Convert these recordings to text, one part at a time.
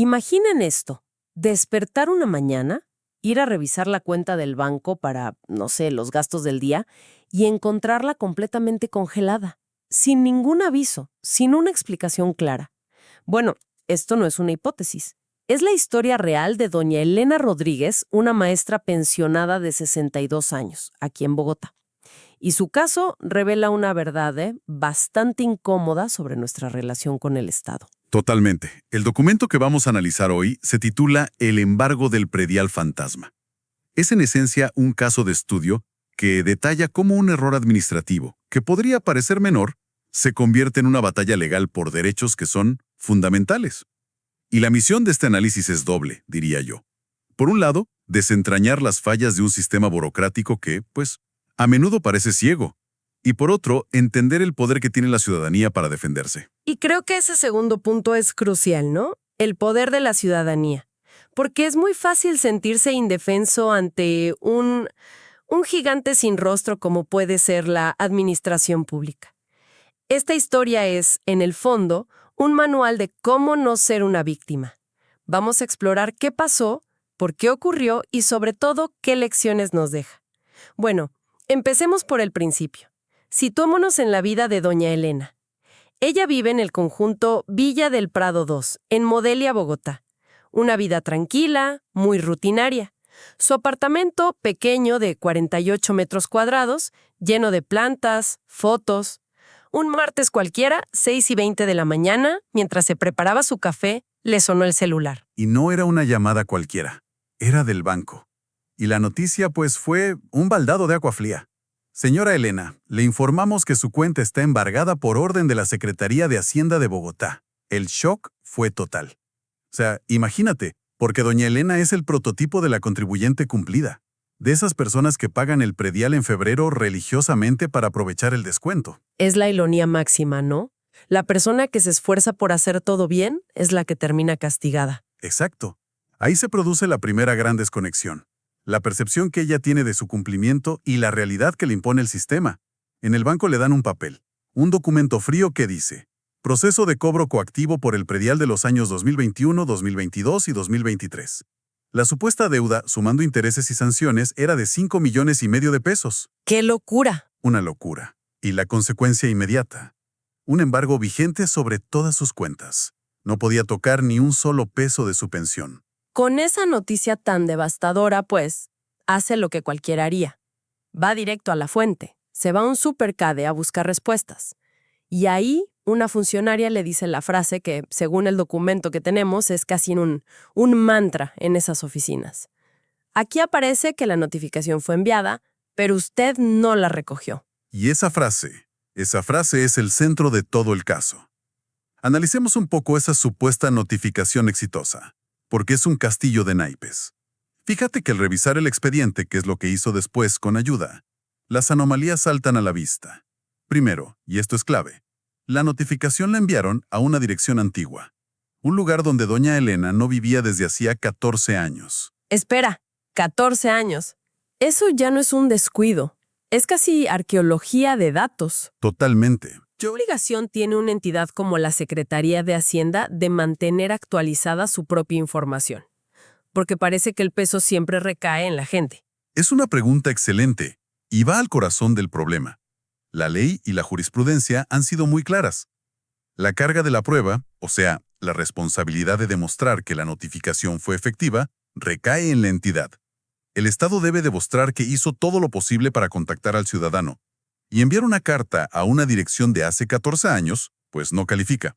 Imaginen esto, despertar una mañana, ir a revisar la cuenta del banco para, no sé, los gastos del día y encontrarla completamente congelada, sin ningún aviso, sin una explicación clara. Bueno, esto no es una hipótesis. Es la historia real de doña Elena Rodríguez, una maestra pensionada de 62 años, aquí en Bogotá. Y su caso revela una verdad bastante incómoda sobre nuestra relación con el Estado. Totalmente. El documento que vamos a analizar hoy se titula El embargo del predial fantasma. Es en esencia un caso de estudio que detalla cómo un error administrativo, que podría parecer menor, se convierte en una batalla legal por derechos que son fundamentales. Y la misión de este análisis es doble, diría yo. Por un lado, desentrañar las fallas de un sistema burocrático que, pues, a menudo parece ciego. Y por otro, entender el poder que tiene la ciudadanía para defenderse. Y creo que ese segundo punto es crucial, ¿no? El poder de la ciudadanía. Porque es muy fácil sentirse indefenso ante un gigante sin rostro como puede ser la administración pública. Esta historia es, en el fondo, un manual de cómo no ser una víctima. Vamos a explorar qué pasó, por qué ocurrió y sobre todo qué lecciones nos deja. Bueno, empecemos por el principio. Situémonos en la vida de doña Elena. Ella vive en el conjunto Villa del Prado 2, en Modelia, Bogotá. Una vida tranquila, muy rutinaria. Su apartamento, pequeño de 48 metros cuadrados, lleno de plantas, fotos. Un martes cualquiera, 6:20 de la mañana, mientras se preparaba su café, le sonó el celular. Y no era una llamada cualquiera, era del banco. Y la noticia, pues, fue un baldado de agua fría. Señora Elena, le informamos que su cuenta está embargada por orden de la Secretaría de Hacienda de Bogotá. El shock fue total. O sea, imagínate, porque doña Elena es el prototipo de la contribuyente cumplida, de esas personas que pagan el predial en febrero religiosamente para aprovechar el descuento. Es la ironía máxima, ¿no? La persona que se esfuerza por hacer todo bien es la que termina castigada. Exacto. Ahí se produce la primera gran desconexión. La percepción que ella tiene de su cumplimiento y la realidad que le impone el sistema. En el banco le dan un papel, un documento frío que dice: proceso de cobro coactivo por el predial de los años 2021, 2022 y 2023. La supuesta deuda, sumando intereses y sanciones, era de 5,5 millones de pesos. ¡Qué locura! Una locura. Y la consecuencia inmediata: un embargo vigente sobre todas sus cuentas. No podía tocar ni un solo peso de su pensión. Con esa noticia tan devastadora, pues, hace lo que cualquiera haría. Va directo a la fuente, se va a un supercade a buscar respuestas. Y ahí, una funcionaria le dice la frase que, según el documento que tenemos, es casi un mantra en esas oficinas. Aquí aparece que la notificación fue enviada, pero usted no la recogió. Y esa frase es el centro de todo el caso. Analicemos un poco esa supuesta notificación exitosa, porque es un castillo de naipes. Fíjate que al revisar el expediente, que es lo que hizo después con ayuda, las anomalías saltan a la vista. Primero, y esto es clave, la notificación la enviaron a una dirección antigua, un lugar donde doña Elena no vivía desde hacía 14 años. Espera, 14 años. Eso ya no es un descuido. Es casi arqueología de datos. Totalmente. ¿Qué obligación tiene una entidad como la Secretaría de Hacienda de mantener actualizada su propia información? Porque parece que el peso siempre recae en la gente. Es una pregunta excelente y va al corazón del problema. La ley y la jurisprudencia han sido muy claras. La carga de la prueba, o sea, la responsabilidad de demostrar que la notificación fue efectiva, recae en la entidad. El Estado debe demostrar que hizo todo lo posible para contactar al ciudadano. Y enviar una carta a una dirección de hace 14 años, pues no califica.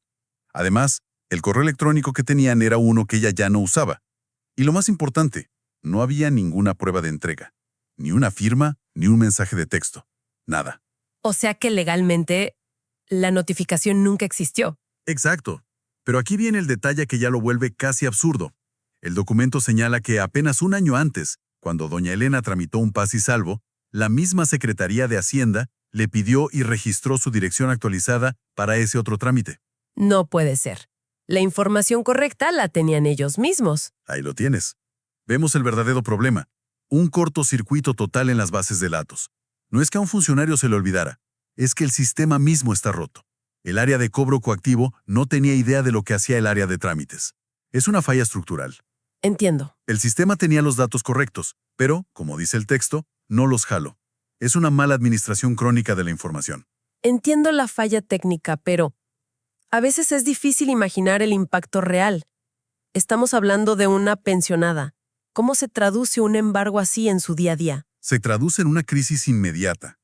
Además, el correo electrónico que tenían era uno que ella ya no usaba. Y lo más importante, no había ninguna prueba de entrega. Ni una firma, ni un mensaje de texto. Nada. O sea que legalmente la notificación nunca existió. Exacto. Pero aquí viene el detalle que ya lo vuelve casi absurdo. El documento señala que apenas un año antes, cuando doña Elena tramitó un paz y salvo, la misma Secretaría de Hacienda le pidió y registró su dirección actualizada para ese otro trámite. No puede ser. La información correcta la tenían ellos mismos. Ahí lo tienes. Vemos el verdadero problema. Un cortocircuito total en las bases de datos. No es que a un funcionario se le olvidara, es que el sistema mismo está roto. El área de cobro coactivo no tenía idea de lo que hacía el área de trámites. Es una falla estructural. Entiendo. El sistema tenía los datos correctos, pero, como dice el texto, no los jaló. Es una mala administración crónica de la información. Entiendo la falla técnica, pero a veces es difícil imaginar el impacto real. Estamos hablando de una pensionada. ¿Cómo se traduce un embargo así en su día a día? Se traduce en una crisis inmediata.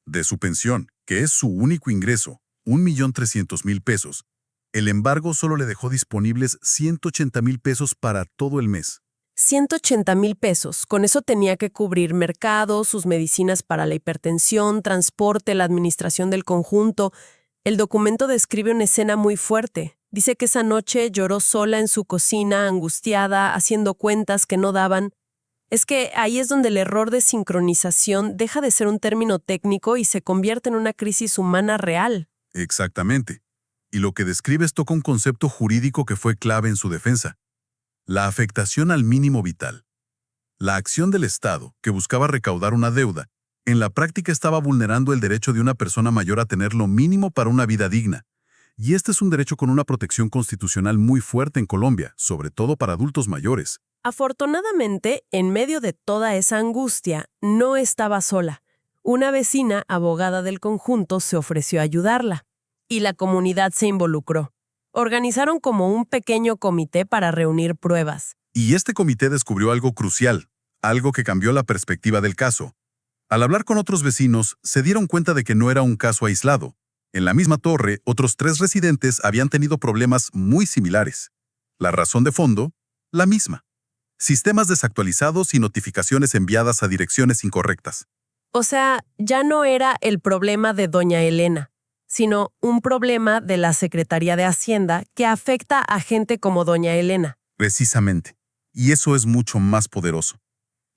De su pensión, que es su único ingreso, 1.300.000 pesos, el embargo solo le dejó disponibles 180.000 pesos para todo el mes. 180,000 pesos. Con eso tenía que cubrir mercado, sus medicinas para la hipertensión, transporte, la administración del conjunto. El documento describe una escena muy fuerte. Dice que esa noche lloró sola en su cocina, angustiada, haciendo cuentas que no daban. Es que ahí es donde el error de sincronización deja de ser un término técnico y se convierte en una crisis humana real. Exactamente. Y lo que describes toca un concepto jurídico que fue clave en su defensa. La afectación al mínimo vital. La acción del Estado, que buscaba recaudar una deuda, en la práctica estaba vulnerando el derecho de una persona mayor a tener lo mínimo para una vida digna. Y este es un derecho con una protección constitucional muy fuerte en Colombia, sobre todo para adultos mayores. Afortunadamente, en medio de toda esa angustia, no estaba sola. Una vecina, abogada del conjunto, se ofreció a ayudarla. Y la comunidad se involucró. Organizaron como un pequeño comité para reunir pruebas. Y este comité descubrió algo crucial, algo que cambió la perspectiva del caso. Al hablar con otros vecinos, se dieron cuenta de que no era un caso aislado. En la misma torre, otros 3 residentes habían tenido problemas muy similares. La razón de fondo, la misma. Sistemas desactualizados y notificaciones enviadas a direcciones incorrectas. O sea, ya no era el problema de doña Elena, sino un problema de la Secretaría de Hacienda que afecta a gente como doña Elena. Precisamente. Y eso es mucho más poderoso.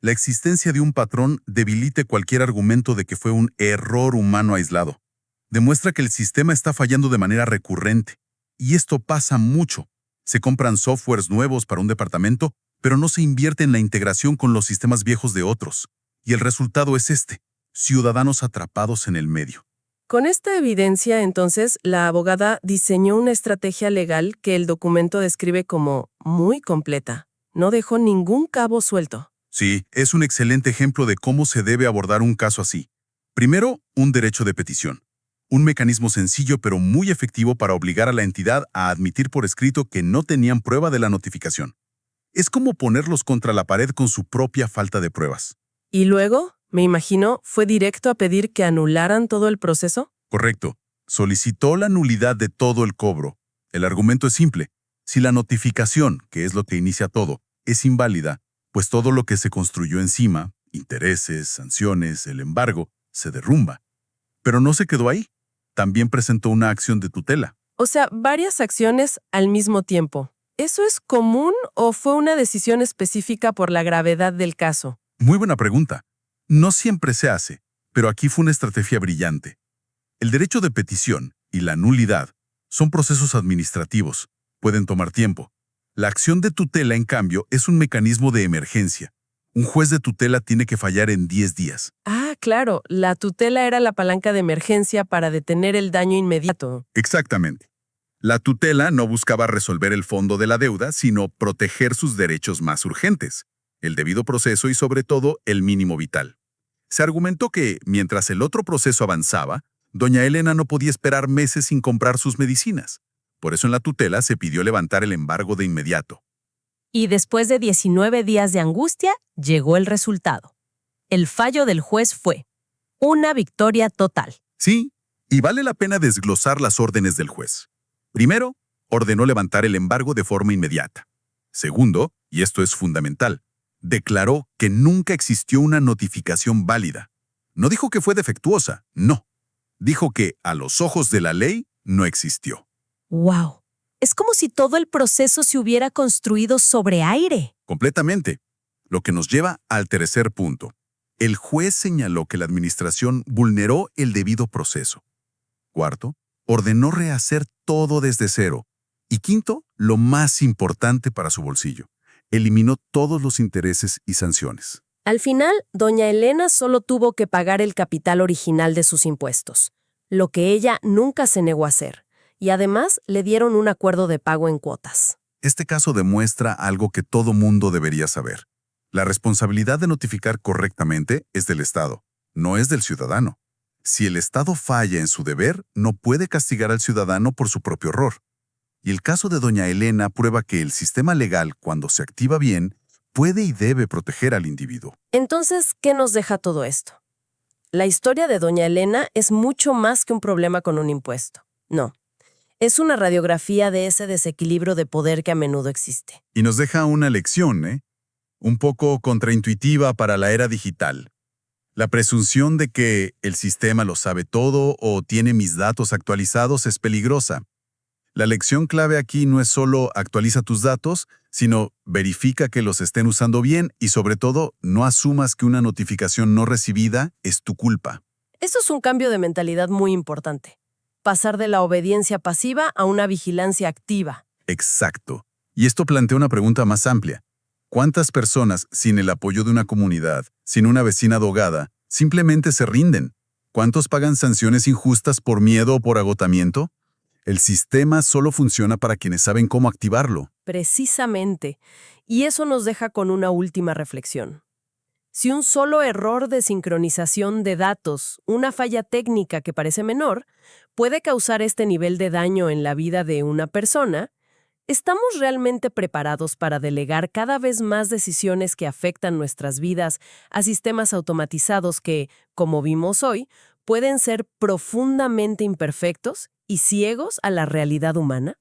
La existencia de un patrón debilite cualquier argumento de que fue un error humano aislado. Demuestra que el sistema está fallando de manera recurrente. Y esto pasa mucho. Se compran softwares nuevos para un departamento, pero no se invierte en la integración con los sistemas viejos de otros. Y el resultado es este: ciudadanos atrapados en el medio. Con esta evidencia, entonces, la abogada diseñó una estrategia legal que el documento describe como muy completa. No dejó ningún cabo suelto. Sí, es un excelente ejemplo de cómo se debe abordar un caso así. Primero, un derecho de petición. Un mecanismo sencillo pero muy efectivo para obligar a la entidad a admitir por escrito que no tenían prueba de la notificación. Es como ponerlos contra la pared con su propia falta de pruebas. Y luego, me imagino, fue directo a pedir que anularan todo el proceso. Correcto. Solicitó la nulidad de todo el cobro. El argumento es simple. Si la notificación, que es lo que inicia todo, es inválida, pues todo lo que se construyó encima, intereses, sanciones, el embargo, se derrumba. Pero no se quedó ahí. También presentó una acción de tutela. O sea, varias acciones al mismo tiempo. ¿Eso es común o fue una decisión específica por la gravedad del caso? Muy buena pregunta. No siempre se hace, pero aquí fue una estrategia brillante. El derecho de petición y la nulidad son procesos administrativos. Pueden tomar tiempo. La acción de tutela, en cambio, es un mecanismo de emergencia. Un juez de tutela tiene que fallar en 10 días. Ah, claro, la tutela era la palanca de emergencia para detener el daño inmediato. Exactamente. La tutela no buscaba resolver el fondo de la deuda, sino proteger sus derechos más urgentes, el debido proceso y, sobre todo, el mínimo vital. Se argumentó que, mientras el otro proceso avanzaba, doña Elena no podía esperar meses sin comprar sus medicinas. Por eso en la tutela se pidió levantar el embargo de inmediato. Y después de 19 días de angustia, llegó el resultado. El fallo del juez fue una victoria total. Sí, y vale la pena desglosar las órdenes del juez. Primero, ordenó levantar el embargo de forma inmediata. Segundo, y esto es fundamental, declaró que nunca existió una notificación válida. No dijo que fue defectuosa, no. Dijo que, a los ojos de la ley, no existió. ¡Wow! Es como si todo el proceso se hubiera construido sobre aire. Completamente. Lo que nos lleva al tercer punto. El juez señaló que la administración vulneró el debido proceso. Cuarto, ordenó rehacer todo desde cero. Y quinto, lo más importante para su bolsillo, eliminó todos los intereses y sanciones. Al final, doña Elena solo tuvo que pagar el capital original de sus impuestos, lo que ella nunca se negó a hacer, y además le dieron un acuerdo de pago en cuotas. Este caso demuestra algo que todo mundo debería saber. La responsabilidad de notificar correctamente es del Estado, no es del ciudadano. Si el Estado falla en su deber, no puede castigar al ciudadano por su propio error. Y el caso de doña Elena prueba que el sistema legal, cuando se activa bien, puede y debe proteger al individuo. Entonces, ¿qué nos deja todo esto? La historia de doña Elena es mucho más que un problema con un impuesto. No. Es una radiografía de ese desequilibrio de poder que a menudo existe. Y nos deja una lección, un poco contraintuitiva para la era digital. La presunción de que el sistema lo sabe todo o tiene mis datos actualizados es peligrosa. La lección clave aquí no es solo actualiza tus datos, sino verifica que los estén usando bien y, sobre todo, no asumas que una notificación no recibida es tu culpa. Eso es un cambio de mentalidad muy importante. Pasar de la obediencia pasiva a una vigilancia activa. Exacto. Y esto plantea una pregunta más amplia. ¿Cuántas personas, sin el apoyo de una comunidad, sin una vecina dogada, simplemente se rinden? ¿Cuántos pagan sanciones injustas por miedo o por agotamiento? El sistema solo funciona para quienes saben cómo activarlo. Precisamente. Y eso nos deja con una última reflexión. Si un solo error de sincronización de datos, una falla técnica que parece menor, puede causar este nivel de daño en la vida de una persona, ¿estamos realmente preparados para delegar cada vez más decisiones que afectan nuestras vidas a sistemas automatizados que, como vimos hoy, pueden ser profundamente imperfectos y ciegos a la realidad humana?